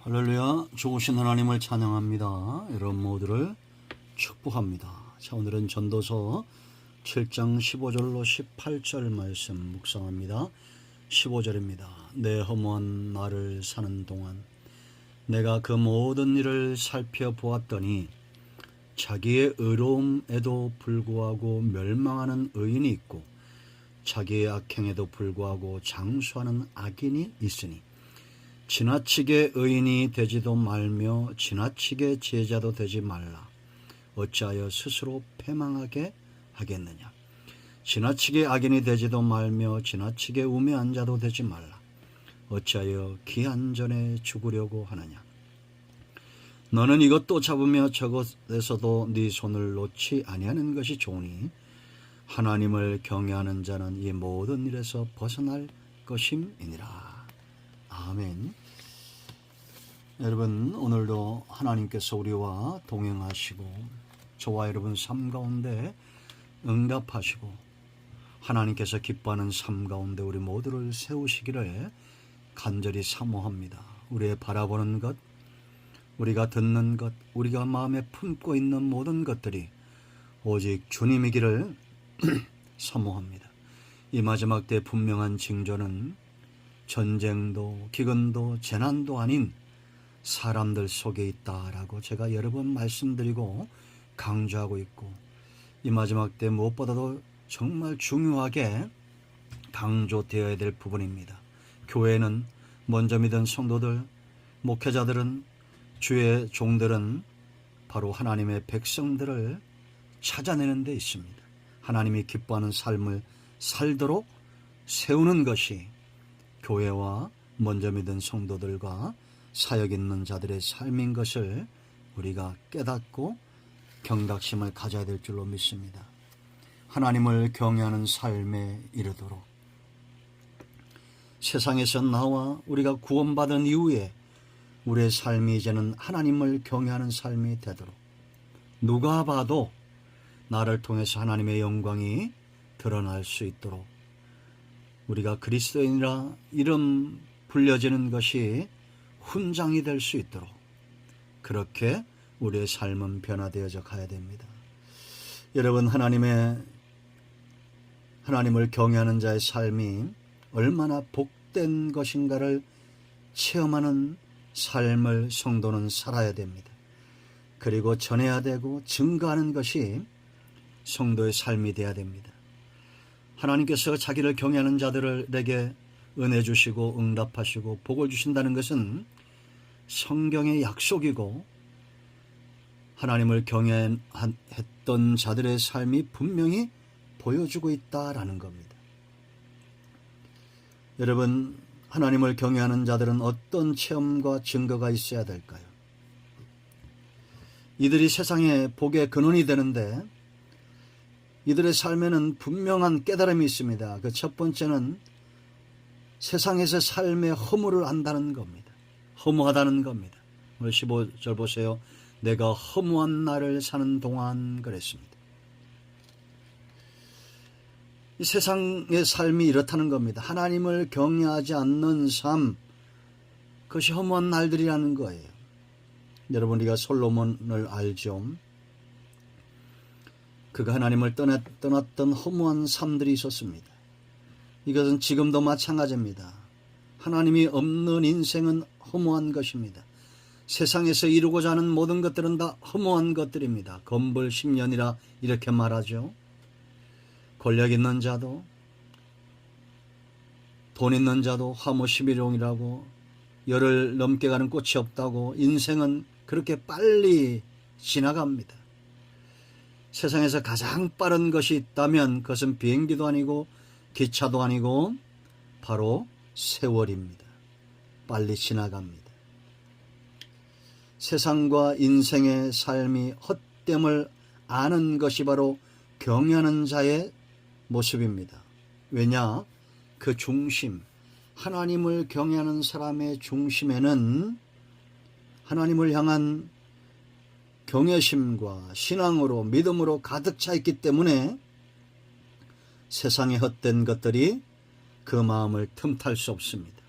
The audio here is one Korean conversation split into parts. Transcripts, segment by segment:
할렐루야. 좋으신 하나님을 찬양합니다. 여러분 모두를 축복합니다. 자, 오늘은 전도서 7장 15절로 18절 말씀 묵상합니다. 15절입니다. 내 허무한 날을 사는 동안 내가 그 모든 일을 살펴보았더니 자기의 의로움에도 불구하고 멸망하는 의인이 있고 자기의 악행에도 불구하고 장수하는 악인이 있으니 지나치게 의인이 되지도 말며 지나치게 제자도 되지 말라. 어찌하여 스스로 패망하게 하겠느냐. 지나치게 악인이 되지도 말며 지나치게 우매한 자도 되지 말라. 어찌하여 기한 전에 죽으려고 하느냐. 너는 이것도 잡으며 저것에서도 네 손을 놓지 아니하는 것이 좋으니 하나님을 경외하는 자는 이 모든 일에서 벗어날 것임이니라. 아멘. 여러분, 오늘도 하나님께서 우리와 동행하시고 저와 여러분 삶 가운데 응답하시고 하나님께서 기뻐하는 삶 가운데 우리 모두를 세우시기를 간절히 사모합니다. 우리의 바라보는 것, 우리가 듣는 것, 우리가 마음에 품고 있는 모든 것들이 오직 주님이기를 사모합니다. 이 마지막 때 분명한 징조는 전쟁도 기근도 재난도 아닌 사람들 속에 있다라고 제가 여러 번 말씀드리고 강조하고 있고, 이 마지막 때 무엇보다도 정말 중요하게 강조되어야 될 부분입니다. 교회는 먼저 믿은 성도들, 목회자들은, 주의 종들은 바로 하나님의 백성들을 찾아내는 데 있습니다. 하나님이 기뻐하는 삶을 살도록 세우는 것이 교회와 먼저 믿은 성도들과 사역 있는 자들의 삶인 것을 우리가 깨닫고 경각심을 가져야 될 줄로 믿습니다. 하나님을 경외하는 삶에 이르도록 세상에서 나와 우리가 구원받은 이후에 우리의 삶이 이제는 하나님을 경외하는 삶이 되도록, 누가 봐도 나를 통해서 하나님의 영광이 드러날 수 있도록, 우리가 그리스도인이라 이름 불려지는 것이 훈장이 될 수 있도록 그렇게 우리의 삶은 변화되어져 가야 됩니다. 여러분, 하나님을 경외하는 자의 삶이 얼마나 복된 것인가를 체험하는 삶을 성도는 살아야 됩니다. 그리고 전해야 되고 증거하는 것이 성도의 삶이 되어야 됩니다. 하나님께서 자기를 경외하는 자들에게 은혜 주시고 응답하시고 복을 주신다는 것은 성경의 약속이고 하나님을 경외했던 자들의 삶이 분명히 보여주고 있다라는 겁니다. 여러분, 하나님을 경외하는 자들은 어떤 체험과 증거가 있어야 될까요? 이들이 세상에 복의 근원이 되는데 이들의 삶에는 분명한 깨달음이 있습니다. 그 첫 번째는 세상에서 삶의 허물을 안다는 겁니다. 허무하다는 겁니다. 오늘 15절 보세요. 내가 허무한 날을 사는 동안 그랬습니다. 이 세상의 삶이 이렇다는 겁니다. 하나님을 경외하지 않는 삶, 그것이 허무한 날들이라는 거예요. 여러분, 우리가 솔로몬을 알죠? 그가 하나님을 떠났던 허무한 삶들이 있었습니다. 이것은 지금도 마찬가지입니다. 하나님이 없는 인생은 허무한 것입니다. 세상에서 이루고자 하는 모든 것들은 다 허무한 것들입니다. 검벌 10년이라 이렇게 말하죠. 권력 있는 자도 돈 있는 자도 화무 11종이라고 열을 넘게 가는 꽃이 없다고 인생은 그렇게 빨리 지나갑니다. 세상에서 가장 빠른 것이 있다면 그것은 비행기도 아니고 기차도 아니고 바로 세월입니다. 빨리 지나갑니다. 세상과 인생의 삶이 헛됨을 아는 것이 바로 경외하는 자의 모습입니다. 왜냐? 그 중심, 하나님을 경외하는 사람의 중심에는 하나님을 향한 경외심과 신앙으로 믿음으로 가득 차 있기 때문에 세상의 헛된 것들이 그 마음을 틈탈 수 없습니다.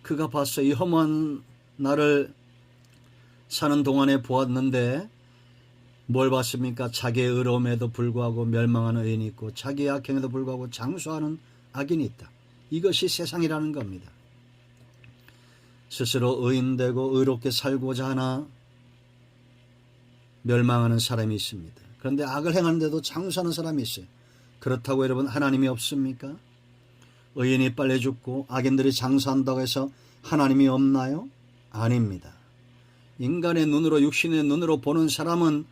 그가 봤어요. 이 험한 나를 사는 동안에 보았는데 뭘 봤습니까? 자기의 의로움에도 불구하고 멸망하는 의인이 있고 자기의 악행에도 불구하고 장수하는 악인이 있다. 이것이 세상이라는 겁니다. 스스로 의인되고 의롭게 살고자 하나 멸망하는 사람이 있습니다. 그런데 악을 행하는데도 장수하는 사람이 있어요. 그렇다고 여러분 하나님이 없습니까? 의인이 빨리 죽고 악인들이 장수한다고 해서 하나님이 없나요? 아닙니다. 인간의 눈으로 육신의 눈으로 보는 사람은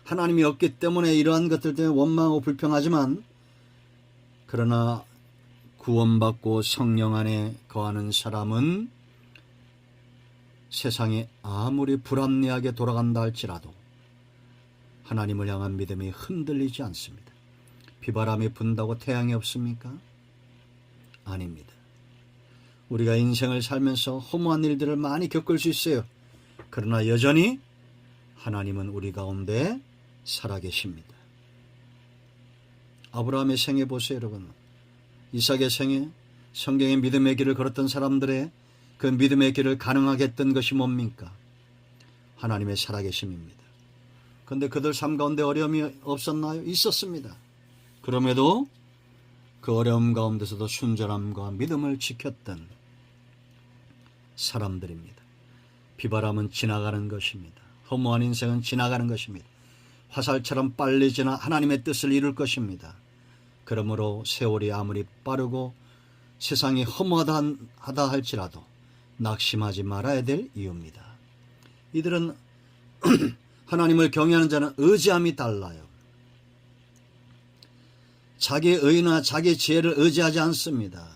하나님이 없기 때문에 이러한 것들 때문에 원망하고 불평하지만 그러나 구원받고 성령 안에 거하는 사람은 세상이 아무리 불합리하게 돌아간다 할지라도 하나님을 향한 믿음이 흔들리지 않습니다. 비바람이 분다고 태양이 없습니까? 아닙니다. 우리가 인생을 살면서 허무한 일들을 많이 겪을 수 있어요. 그러나 여전히 하나님은 우리 가운데 살아계십니다. 아브라함의 생애 보세요, 여러분. 이삭의 생애, 성경의 믿음의 길을 걸었던 사람들의 그 믿음의 길을 가능하게 했던 것이 뭡니까? 하나님의 살아계심입니다. 그런데 그들 삶 가운데 어려움이 없었나요? 있었습니다. 그럼에도 그 어려움 가운데서도 순전함과 믿음을 지켰던 사람들입니다. 비바람은 지나가는 것입니다. 허무한 인생은 지나가는 것입니다. 화살처럼 빨리 지나 하나님의 뜻을 이룰 것입니다. 그러므로 세월이 아무리 빠르고 세상이 허무하다 할지라도 낙심하지 말아야 될 이유입니다. 이들은 하나님을 경외하는 자는 의지함이 달라요. 자기의 의나 자기의 지혜를 의지하지 않습니다.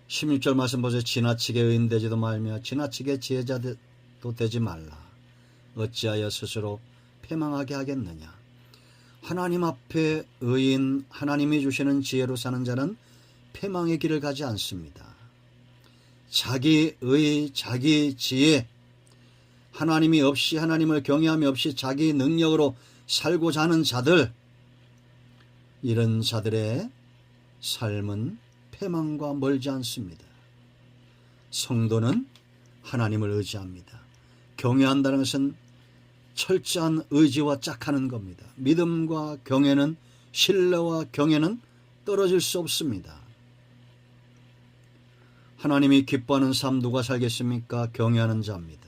16절 말씀 보세요. 지나치게 의인 되지도 말며 지나치게 지혜자도 되지 말라. 어찌하여 스스로 패망하게 하겠느냐. 하나님 앞에 의인, 하나님이 주시는 지혜로 사는 자는 패망의 길을 가지 않습니다. 자기 의, 자기 지혜, 하나님이 없이, 하나님을 경외함이 없이 자기 능력으로 살고자 하는 자들, 이런 자들의 삶은 패망과 멀지 않습니다. 성도는 하나님을 의지합니다. 경외한다는 것은 철저한 의지와 짝하는 겁니다. 믿음과 경외는, 신뢰와 경외는 떨어질 수 없습니다. 하나님이 기뻐하는 삶 누가 살겠습니까? 경외하는 자입니다.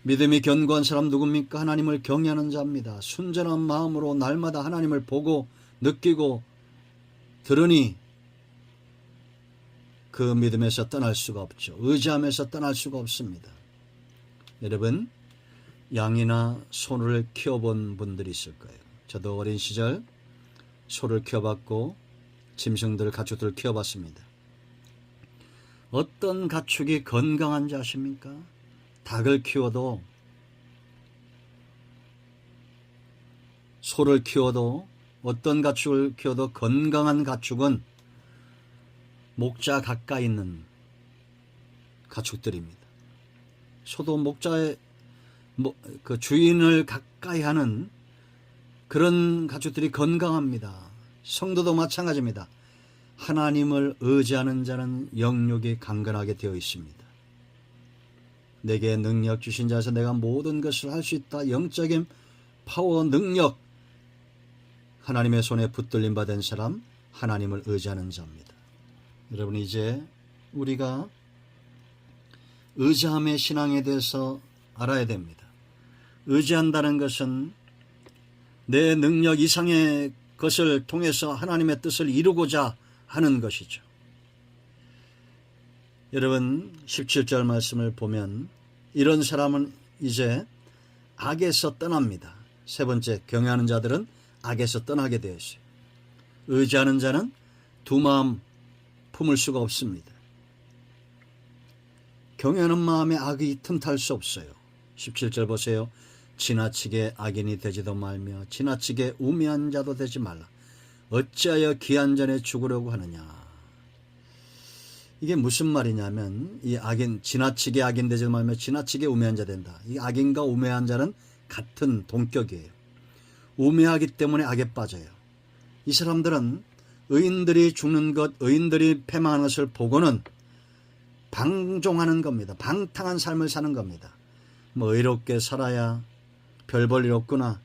믿음이 견고한 사람 누굽니까? 하나님을 경외하는 자입니다. 순전한 마음으로 날마다 하나님을 보고 느끼고 들으니 그 믿음에서 떠날 수가 없죠. 의지함에서 떠날 수가 없습니다. 여러분, 양이나 소를 키워본 분들이 있을 거예요. 저도 어린 시절 소를 키워봤고 짐승들, 가축들을 키워봤습니다. 어떤 가축이 건강한지 아십니까? 닭을 키워도, 소를 키워도, 어떤 가축을 키워도 건강한 가축은 목자 가까이 있는 가축들입니다. 소도 목자의 그 주인을 가까이 하는 그런 가축들이 건강합니다. 성도도 마찬가지입니다. 하나님을 의지하는 자는 영육이 강건하게 되어 있습니다. 내게 능력 주신 자에서 내가 모든 것을 할 수 있다. 영적인 파워, 능력, 하나님의 손에 붙들림 받은 사람, 하나님을 의지하는 자입니다. 여러분, 이제 우리가 의지함의 신앙에 대해서 알아야 됩니다. 의지한다는 것은 내 능력 이상의 것을 통해서 하나님의 뜻을 이루고자 하는 것이죠. 여러분, 17절 말씀을 보면 이런 사람은 이제 악에서 떠납니다. 세 번째, 경외하는 자들은 악에서 떠나게 되어 있어요. 의지하는 자는 두 마음 품을 수가 없습니다. 경외하는 마음에 악이 틈탈 수 없어요. 17절 보세요. 지나치게 악인이 되지도 말며 지나치게 우매한 자도 되지 말라. 어찌하여 기한 전에 죽으려고 하느냐. 이게 무슨 말이냐면, 이 악인, 지나치게 악인 되지 말며 지나치게 우매한 자 된다. 이 악인과 우매한 자는 같은 동격이에요. 우매하기 때문에 악에 빠져요. 이 사람들은 의인들이 죽는 것, 의인들이 패망하는 것을 보고는 방종하는 겁니다. 방탕한 삶을 사는 겁니다. 뭐 의롭게 살아야 별 볼 일 없구나.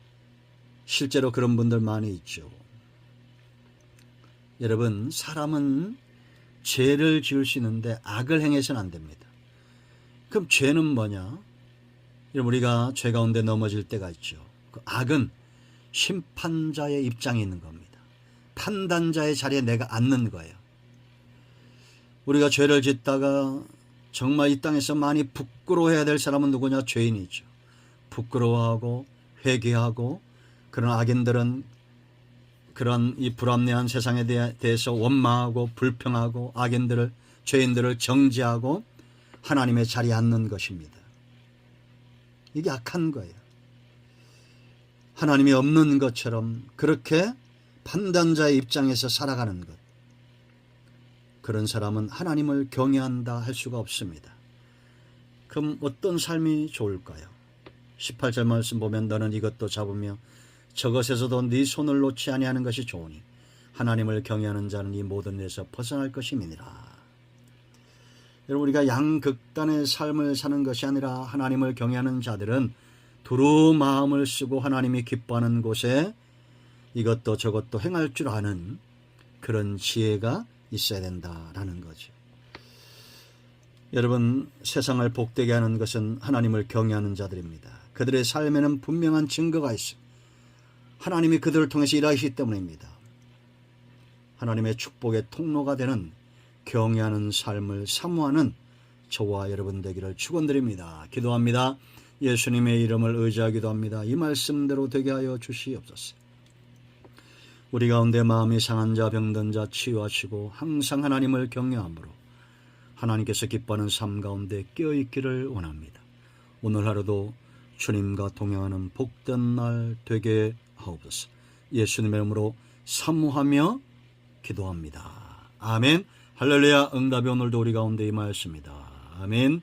실제로 그런 분들 많이 있죠. 여러분, 사람은 죄를 지을 수 있는데 악을 행해서는 안 됩니다. 그럼 죄는 뭐냐? 우리가 죄 가운데 넘어질 때가 있죠. 그 악은 심판자의 입장에 있는 겁니다. 판단자의 자리에 내가 앉는 거예요. 우리가 죄를 짓다가 정말 이 땅에서 많이 부끄러워해야 될 사람은 누구냐? 죄인이죠. 부끄러워하고 회개하고, 그런 악인들은 그런 이 불합리한 세상에 대해서 원망하고 불평하고 악인들을, 죄인들을 정죄하고 하나님의 자리에 앉는 것입니다. 이게 악한 거예요. 하나님이 없는 것처럼 그렇게 판단자의 입장에서 살아가는 것. 그런 사람은 하나님을 경외한다 할 수가 없습니다. 그럼 어떤 삶이 좋을까요? 18절 말씀 보면 너는 이것도 잡으며 저것에서도 네 손을 놓지 아니하는 것이 좋으니 하나님을 경외하는 자는 이 모든 일에서 벗어날 것임이니라. 여러분, 우리가 양극단의 삶을 사는 것이 아니라 하나님을 경외하는 자들은 두루 마음을 쓰고 하나님이 기뻐하는 곳에 이것도 저것도 행할 줄 아는 그런 지혜가 있어야 된다라는 거죠. 여러분, 세상을 복되게 하는 것은 하나님을 경외하는 자들입니다. 그들의 삶에는 분명한 증거가 있습니다. 하나님이 그들을 통해서 일하시기 때문입니다. 하나님의 축복의 통로가 되는 경외하는 삶을 사모하는 저와 여러분 되기를 축원드립니다. 기도합니다. 예수님의 이름을 의지하기도 합니다. 이 말씀대로 되게 하여 주시옵소서. 우리 가운데 마음이 상한 자, 병든 자 치유하시고 항상 하나님을 경외함으로 하나님께서 기뻐하는 삶 가운데 깨어있기를 원합니다. 오늘 하루도 주님과 동행하는 복된 날 되게 하옵소서. 예수님의 이름으로 사모하며 기도합니다. 아멘. 할렐루야. 응답이 오늘도 우리 가운데 임하였습니다. 아멘.